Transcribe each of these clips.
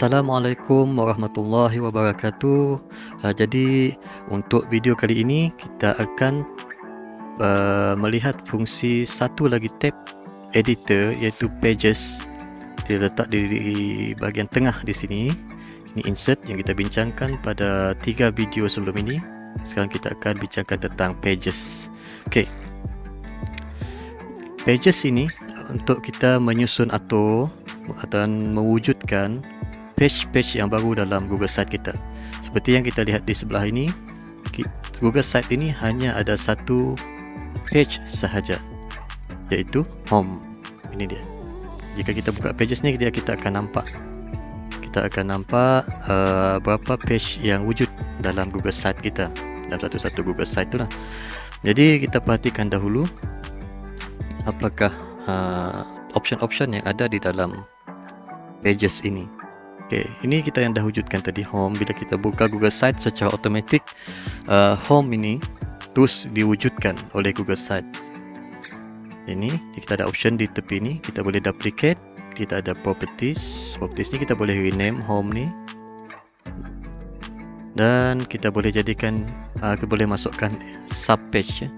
Assalamualaikum warahmatullahi wabarakatuh. Jadi untuk video kali ini kita akan melihat fungsi satu lagi tab editor, iaitu Pages. Dia letak di bahagian tengah di sini. Ini insert yang kita bincangkan pada 3 video sebelum ini. Sekarang kita akan bincangkan tentang Pages. Okey. Pages ini untuk kita menyusun atau mewujudkan page yang baru dalam Google Site kita. Seperti yang kita lihat di sebelah ini, Google Site ini hanya ada satu page sahaja, iaitu home. Ini dia. Jika kita buka pages ni, kita akan nampak berapa page yang wujud dalam Google Site kita, dalam satu-satu Google Site tu lah. Jadi kita perhatikan dahulu apakah option-option yang ada di dalam pages ini. Okey, ini kita yang dah wujudkan tadi, home. Bila kita buka Google Site secara automatik, home ini terus diwujudkan oleh Google Site. Ini kita ada option di tepi ni, kita boleh duplicate. Kita ada properties ni kita boleh rename home ni, dan kita boleh jadikan kita boleh masukkan subpage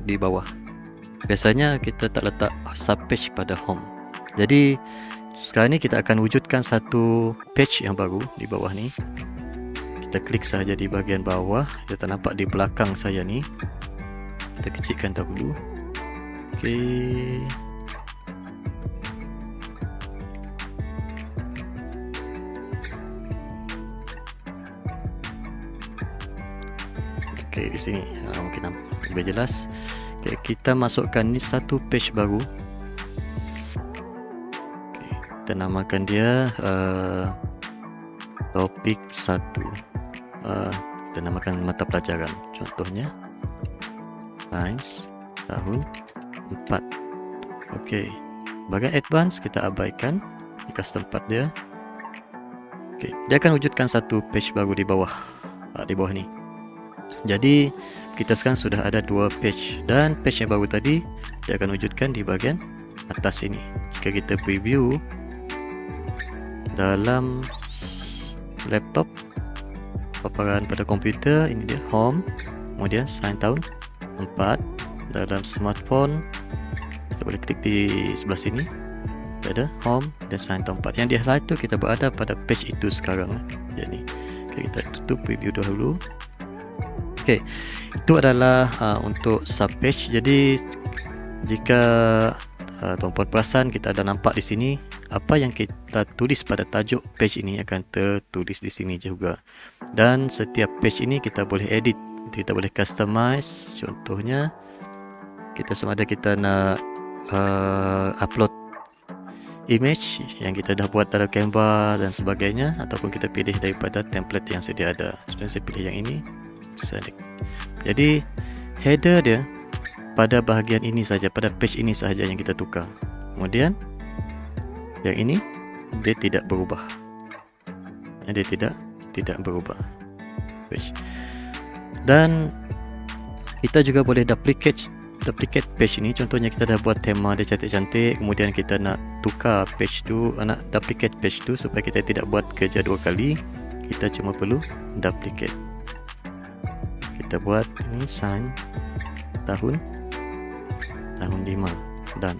di bawah. Biasanya kita tak letak subpage pada home. Jadi sekarang ni kita akan wujudkan satu page yang baru di bawah ni. Kita klik sahaja di bahagian bawah. Dia tak nampak di belakang saya ni. Kita kecilkan dahulu. Okey. Okey, di sini mungkin nampak lebih jelas. Okay, kita masukkan ni satu page baru. Kita namakan dia topik 1. Kita namakan mata pelajaran. Contohnya Sains tahun 4. Okey. Bahagian advance kita abaikan di custom part dia. Okey, dia akan wujudkan satu page baru di bawah ni. Jadi kita sekarang sudah ada 2 page, dan page yang baru tadi dia akan wujudkan di bahagian atas ini. Jika kita preview dalam laptop, paparan pada komputer, ini dia home, kemudian sains tahun 4. Dalam smartphone kita boleh klik di sebelah sini, ada home dan sains tahun 4. Yang di highlight tu kita berada pada page itu sekarang. Jadi kita tutup preview dahulu. Okey, itu adalah untuk subpage. Jadi jika tuan-puan perasan, kita ada nampak di sini apa yang kita tulis pada tajuk page ini akan tertulis di sini juga. Dan setiap page ini kita boleh edit, kita boleh customize. Contohnya kita sama ada kita nak upload image yang kita dah buat dalam Canva dan sebagainya, ataupun kita pilih daripada template yang sedia ada. Sebenarnya saya pilih yang ini, select. Jadi header dia pada bahagian ini saja, pada page ini sahaja yang kita tukar. Kemudian yang ini dia tidak berubah. Dia tidak berubah page. Dan kita juga boleh duplicate page ini. Contohnya kita dah buat tema dia cantik-cantik, kemudian kita nak tukar page tu, nak duplicate page tu supaya kita tidak buat kerja 2 kali. Kita cuma perlu duplicate. Kita buat ini sains tahun 5 dan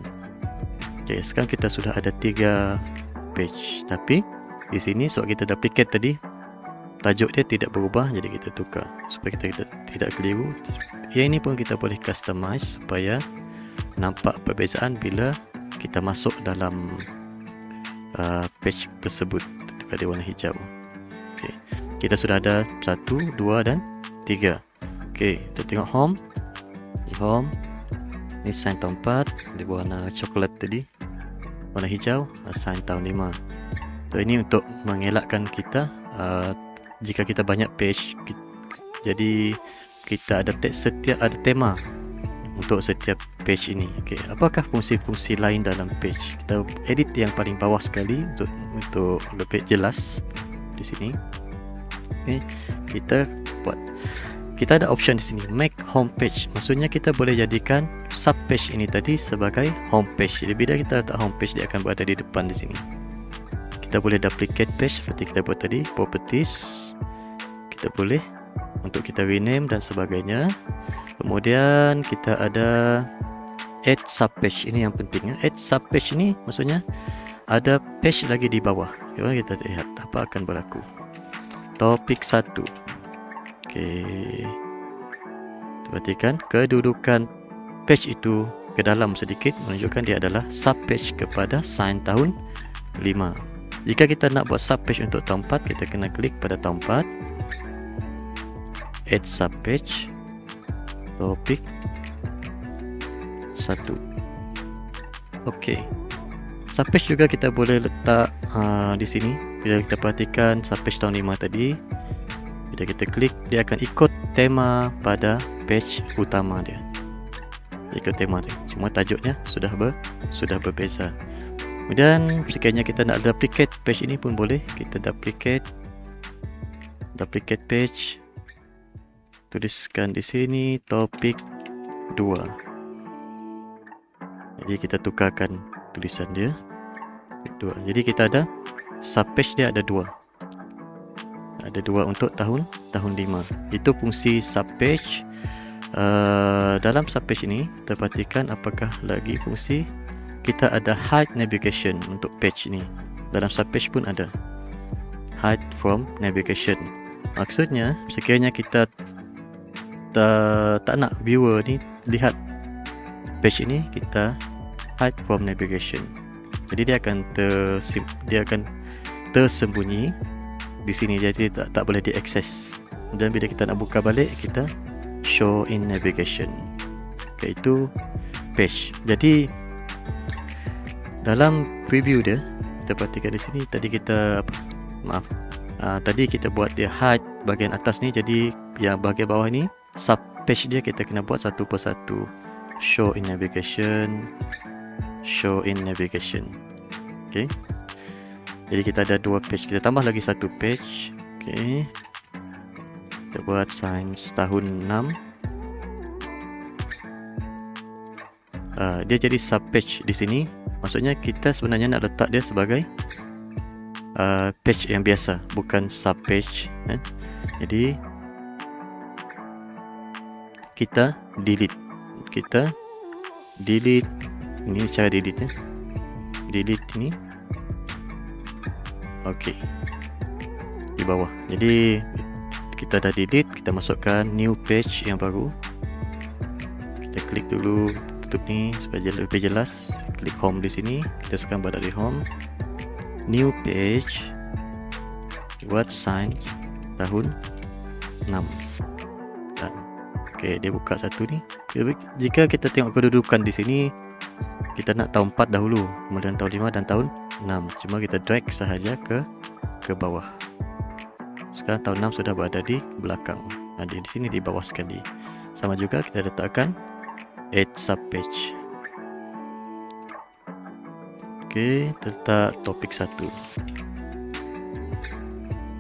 okay, sekarang kita sudah ada 3 page. Tapi di sini sebab kita duplicate tadi, tajuk dia tidak berubah, jadi kita tukar supaya kita tidak keliru. Yang ini pun kita boleh customize supaya nampak perbezaan bila kita masuk dalam page tersebut. Tukar dia warna hijau. Okay. Kita sudah ada 1, 2 dan 3. Okey, kita tengok home. Di home ni sains tahun 4 di warna coklat tadi, warna hijau sains tahun 5. So ini untuk mengelakkan kita jika kita banyak page, jadi kita ada ada tema untuk setiap page ini. Okey, apakah fungsi-fungsi lain dalam page? Kita edit yang paling bawah sekali untuk lebih jelas di sini. Okey, kita ada option di sini, make home page. Maksudnya kita boleh jadikan subpage ini tadi sebagai home page. Jadi bila kita letak home page, dia akan berada di depan di sini. Kita kita boleh duplicate page seperti kita buat tadi, properties. Kita boleh untuk kita rename dan sebagainya. Kemudian kita ada add subpage. Ini yang penting. Add subpage ini maksudnya ada page lagi di bawah. Kita lihat apa akan berlaku. Topik 1. Okey. Perhatikan kedudukan page itu ke dalam sedikit menunjukkan dia adalah subpage kepada sign tahun 5. Jika kita nak buat subpage untuk tahun 4, kita kena klik pada tahun 4. Add subpage. Topik 1. Okey. Subpage juga kita boleh letak di sini. Bila kita perhatikan subpage tahun 5 tadi, bila kita klik, dia akan ikut tema pada page utama dia. Ikut tema dia. Cuma tajuknya sudah berbeza. Kemudian sekiranya kita nak duplicate page ini pun boleh. Kita duplicate page. Tuliskan di sini topik 2. Jadi kita tukarkan tulisan dia. 2. Jadi kita ada subpage dia ada 2. Ada 2 untuk tahun 5. Itu fungsi subpage. Dalam subpage ini kita perhatikan apakah lagi fungsi. Kita ada hide navigation untuk page ni. Dalam subpage pun ada hide from navigation. Maksudnya sekiranya kita tak nak viewer ni lihat page ini, kita hide from navigation. Jadi dia akan tersembunyi di sini, jadi tak boleh diakses. Dan bila kita nak buka balik, kita show in navigation. Iaitu page. Jadi dalam preview dia, kita perhatikan di sini tadi kita tadi kita buat dia hide bahagian atas ni, jadi yang bahagian bawah ni subpage dia kita kena buat satu persatu. Show in navigation. Okey. Jadi kita ada 2 page, kita tambah lagi 1 page. Okey. Kita buat sains tahun 6. Dia jadi subpage di sini. Maksudnya kita sebenarnya nak letak dia sebagai page yang biasa, bukan subpage. Jadi kita delete. Ini cara delete. Delete ini. Okey. Di bawah. Jadi kita dah delete, kita masukkan new page yang baru. Kita klik dulu, tutup ni supaya lebih jelas. Klik home di sini. Kita sekarang berada di home. New page. Buat sign tahun 6. Okey, dia buka satu ni. Jika kita tengok kedudukan di sini, kita nak tahun 4 dahulu, kemudian tahun 5 dan tahun 6. Cuma kita drag sahaja ke bawah. Sekarang tahun 6 sudah berada di belakang. Di sini di bawah sekali. Sama juga kita letakkan add subpage. Okey, letak topik 1.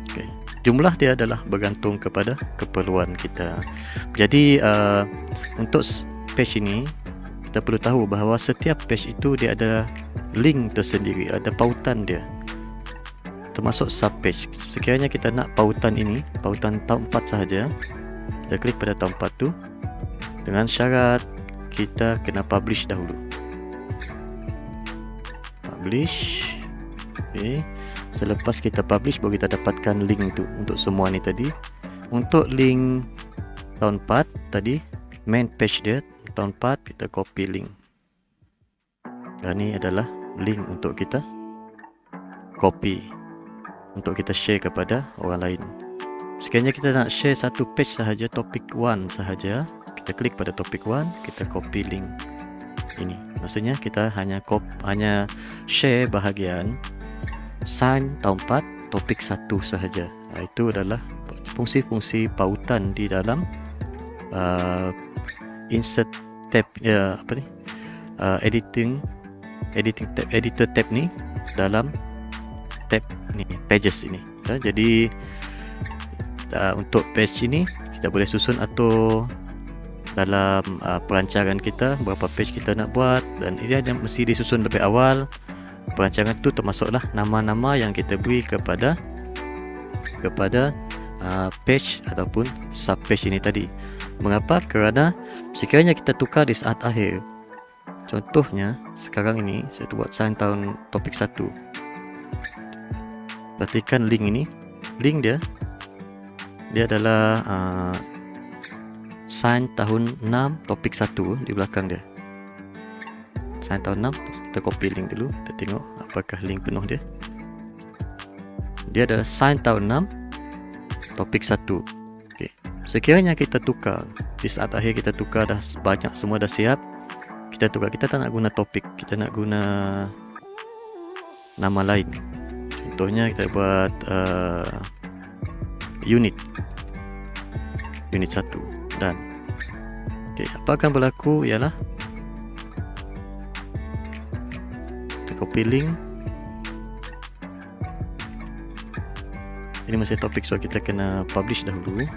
Okey, jumlah dia adalah bergantung kepada keperluan kita. Jadi untuk page ini kita perlu tahu bahawa setiap page itu dia ada link tersendiri, ada pautan dia, termasuk subpage. Sekiranya kita nak pautan ini, pautan tahun 4 sahaja, kita klik pada tahun 4 tu, dengan syarat kita kena publish dahulu. Publish. Okay. Selepas kita publish, baru kita dapatkan link tu untuk semua ni tadi. Untuk link tahun 4 tadi, main page dia tahun 4, kita copy link. Dan ini adalah link untuk kita copy, untuk kita share kepada orang lain. Sekiranya kita nak share satu page sahaja, topik 1 sahaja, kita klik pada topik 1, kita copy link ini. Maksudnya kita hanya share bahagian sign tahun 4 topik 1 sahaja. Itu adalah fungsi-fungsi pautan di dalam insert tab, editor tab ni, dalam tab ni, pages ini. Jadi untuk page ini kita boleh susun atur dalam perancangan kita berapa page kita nak buat, dan ini ada mesti disusun lebih awal perancangan tu termasuklah nama-nama yang kita beri kepada page ataupun sub page ini tadi. Mengapa? Kerana sekiranya kita tukar di saat akhir, contohnya sekarang ini saya buat sign tahun topik 1. Perhatikan link ini, link dia adalah sign tahun 6 topik 1 di belakang dia. Sign tahun 6, kita copy link dulu, kita tengok apakah link penuh dia. Dia adalah sign tahun 6 topik 1. Okay. Sekiranya kita tukar di saat akhir, kita tukar dah banyak, semua dah siap, kita tukar, kita tak nak guna topik, kita nak guna nama lain. Contohnya kita buat unit 1 dan okay, apa akan berlaku ialah kita copy link. Ini masih topik, so kita kena publish dahulu.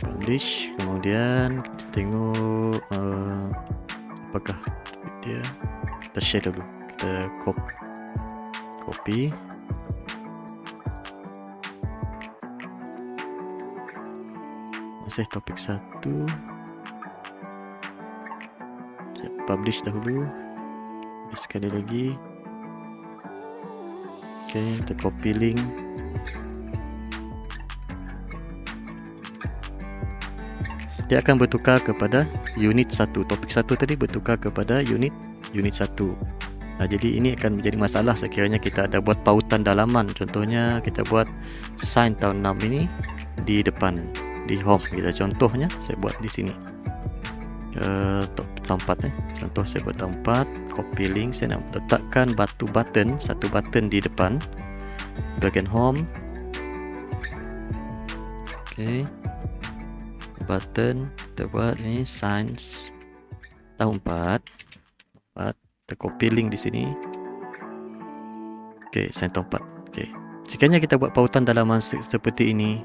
Publish, kemudian kita tengok apakah dia. Kita share dulu, kita copy. Masih topik 1. Kita publish dahulu. Sekali lagi. Okay, kita copy link. Dia akan bertukar kepada unit 1. Topik 1 tadi bertukar kepada unit 1. Jadi ini akan menjadi masalah sekiranya kita ada buat pautan dalaman. Contohnya kita buat sign tahun 6 ini di depan, di home kita. Contohnya saya buat di sini. Tempat contoh saya buat tempat, copy link, saya nak letakkan satu button di depan bagian home. Okay, button kita buat ini signs tahun 4. Kita copy link di sini. Okay, sign tahun 4. Okay, sekiranya kita buat pautan dalaman seperti ini,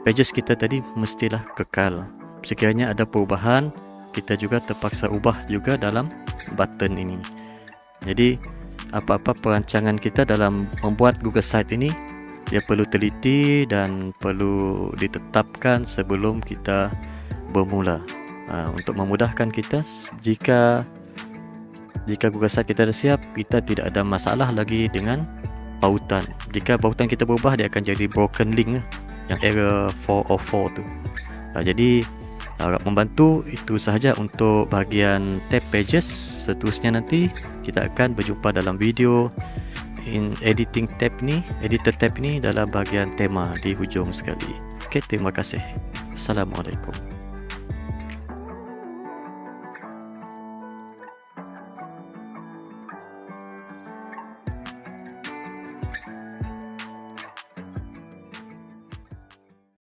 pages kita tadi mestilah kekal. Sekiranya ada perubahan, kita juga terpaksa ubah juga dalam button ini. Jadi apa-apa perancangan kita dalam membuat Google Site ini, dia perlu teliti dan perlu ditetapkan sebelum kita bermula. Untuk memudahkan kita, jika Google Site kita dah siap, kita tidak ada masalah lagi dengan pautan. Jika pautan kita berubah, dia akan jadi broken link yang error 404 tu. Jadi harap membantu. Itu sahaja untuk bahagian tab pages. Seterusnya nanti kita akan berjumpa dalam video editor tab ni dalam bahagian tema di hujung sekali. Okay, terima kasih. Assalamualaikum.